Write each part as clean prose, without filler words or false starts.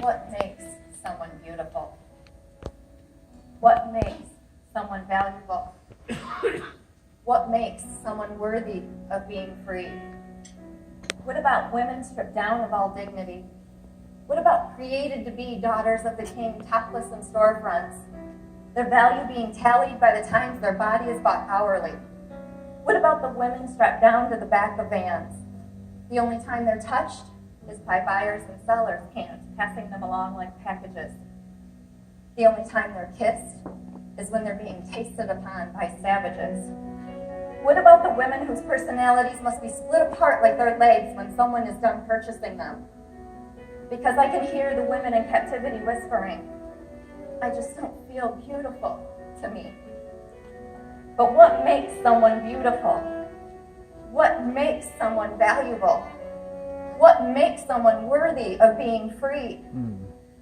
What makes someone beautiful? What makes someone valuable? What makes someone worthy of being free? What about women stripped down of all dignity? What about created to be daughters of the king, topless in storefronts? Their value being tallied by the times their body is bought hourly. What about the women strapped down to the back of vans? The only time they're touched is by buyers and sellers' cans, passing them along like packages. The only time they're kissed is when they're being tasted upon by savages. What about the women whose personalities must be split apart like their legs when someone is done purchasing them? Because I can hear the women in captivity whispering, I just don't feel beautiful to me. But what makes someone beautiful? What makes someone valuable? What makes someone worthy of being free?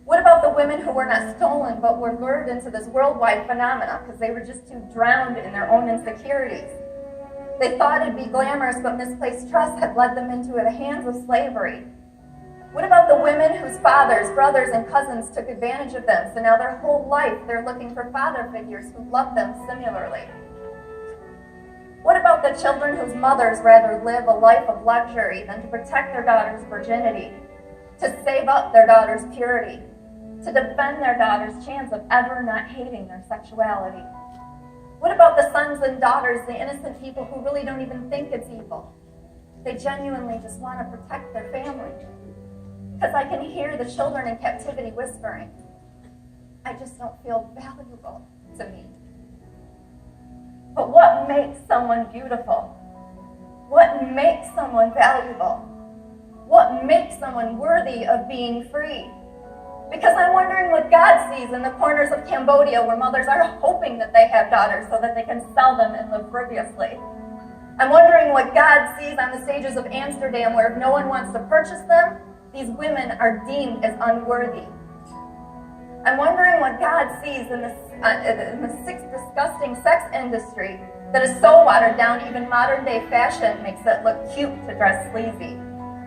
What about the women who were not stolen but were lured into this worldwide phenomena because they were just too drowned in their own insecurities? They thought it'd be glamorous, but misplaced trust had led them into the hands of slavery. What about the women whose fathers, brothers, and cousins took advantage of them, so now their whole life they're looking for father figures who love them similarly? What about the children whose mothers rather live a life of luxury than to protect their daughter's virginity, to save up their daughter's purity, to defend their daughter's chance of ever not hating their sexuality? What about the sons and daughters, the innocent people who really don't even think it's evil? They genuinely just want to protect their family. Because I can hear the children in captivity whispering, I just don't feel valuable to me. But what makes someone beautiful? What makes someone valuable? What makes someone worthy of being free? Because I'm wondering what God sees in the corners of Cambodia where mothers are hoping that they have daughters so that they can sell them and live frivolously. I'm wondering what God sees on the stages of Amsterdam where if no one wants to purchase them, these women are deemed as unworthy. I'm wondering what God sees in the sick, disgusting sex industry that is so watered down even modern day fashion makes it look cute to dress sleazy.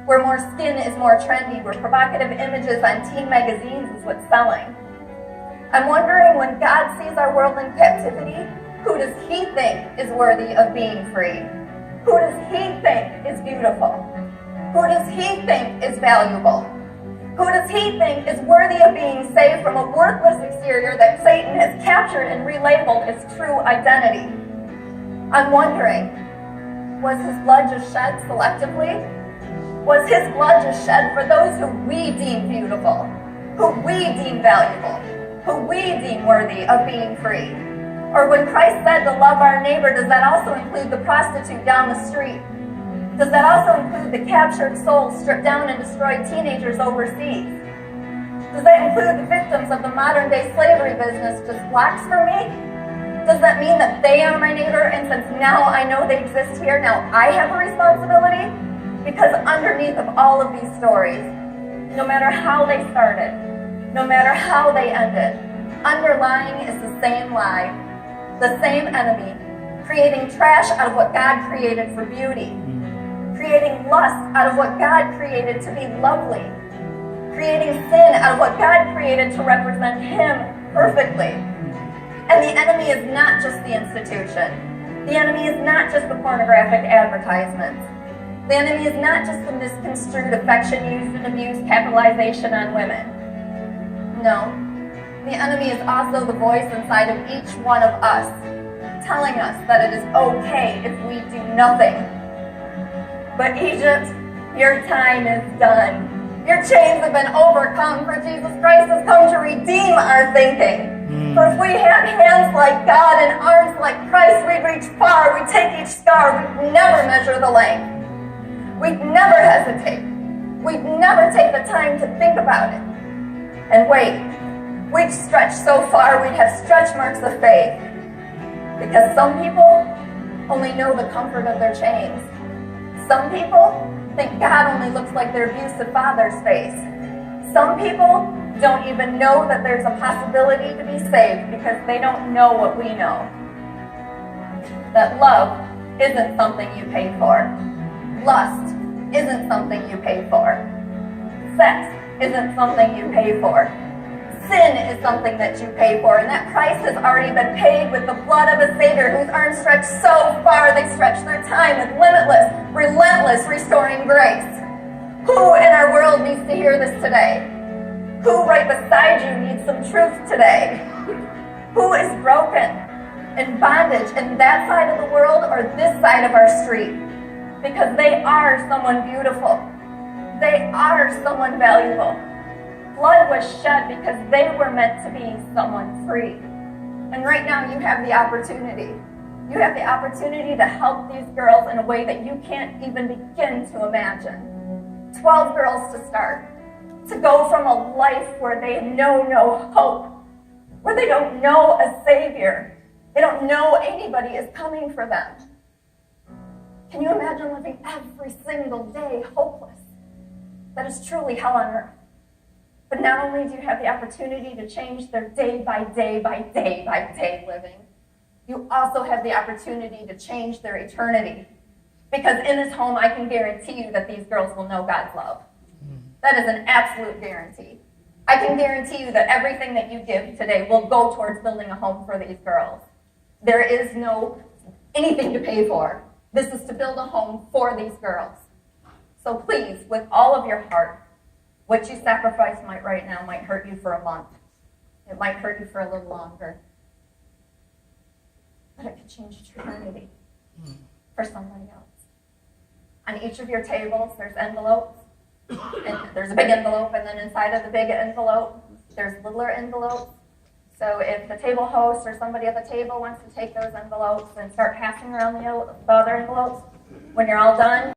Where more skin is more trendy, where provocative images on teen magazines is what's selling. I'm wondering when God sees our world in captivity, who does he think is worthy of being free? Who does he think is beautiful? Who does he think is valuable? Who does he think is worthy of being saved from a worthless exterior that Satan has captured and relabeled as true identity? I'm wondering, was his blood just shed selectively? Was his blood just shed for those who we deem beautiful, who we deem valuable, who we deem worthy of being free? Or when Christ said to love our neighbor, does that also include the prostitute down the street? Does that also include the captured souls, stripped down and destroyed teenagers overseas? Does that include the victims of the modern day slavery business just blacks for me? Does that mean that they are my neighbor and since now I know they exist here, now I have a responsibility? Because underneath of all of these stories, no matter how they started, no matter how they ended, underlying is the same lie, the same enemy, creating trash out of what God created for beauty, creating lust out of what God created to be lovely, creating sin out of what God created to represent him perfectly. And the enemy is not just the institution. The enemy is not just the pornographic advertisements. The enemy is not just the misconstrued affection used and abused capitalization on women. No, the enemy is also the voice inside of each one of us, telling us that it is okay if we do nothing. But Egypt, your time is done. Your chains have been overcome, for Jesus Christ has come to redeem our thinking. For if we had hands like God and arms like Christ, we'd reach far, we'd take each scar, we'd never measure the length. We'd never hesitate. We'd never take the time to think about it. And wait, we'd stretch so far we'd have stretch marks of faith. Because some people only know the comfort of their chains. Some people think God only looks like their abusive father's face. Some people don't even know that there's a possibility to be saved because they don't know what we know. That love isn't something you pay for. Lust isn't something you pay for. Sex isn't something you pay for. Sin is something that you pay for, and that price has already been paid with the blood of a Savior whose arms stretch so far they stretch through time with limitless, relentless, restoring grace. Who in our world needs to hear this today? Who right beside you needs some truth today? Who is broken, in bondage, in that side of the world or this side of our street? Because they are someone beautiful. They are someone valuable. Blood was shed because they were meant to be someone free. And right now you have the opportunity. You have the opportunity to help these girls in a way that you can't even begin to imagine. 12 girls to start. To go from a life where they know no hope, where they don't know a Savior. They don't know anybody is coming for them. Can you imagine living every single day hopeless? That is truly hell on earth. But not only do you have the opportunity to change their day by day by day by day living, you also have the opportunity to change their eternity. Because in this home, I can guarantee you that these girls will know God's love. That is an absolute guarantee. I can guarantee you that everything that you give today will go towards building a home for these girls. There is no anything to pay for. This is to build a home for these girls. So please, with all of your heart, what you sacrifice right now might hurt you for a month. It might hurt you for a little longer. But it could change eternity for somebody else. On each of your tables, there's envelopes. And there's a big envelope, and then inside of the big envelope, there's littler envelopes. So if the table host or somebody at the table wants to take those envelopes and start passing around the other envelopes, when you're all done,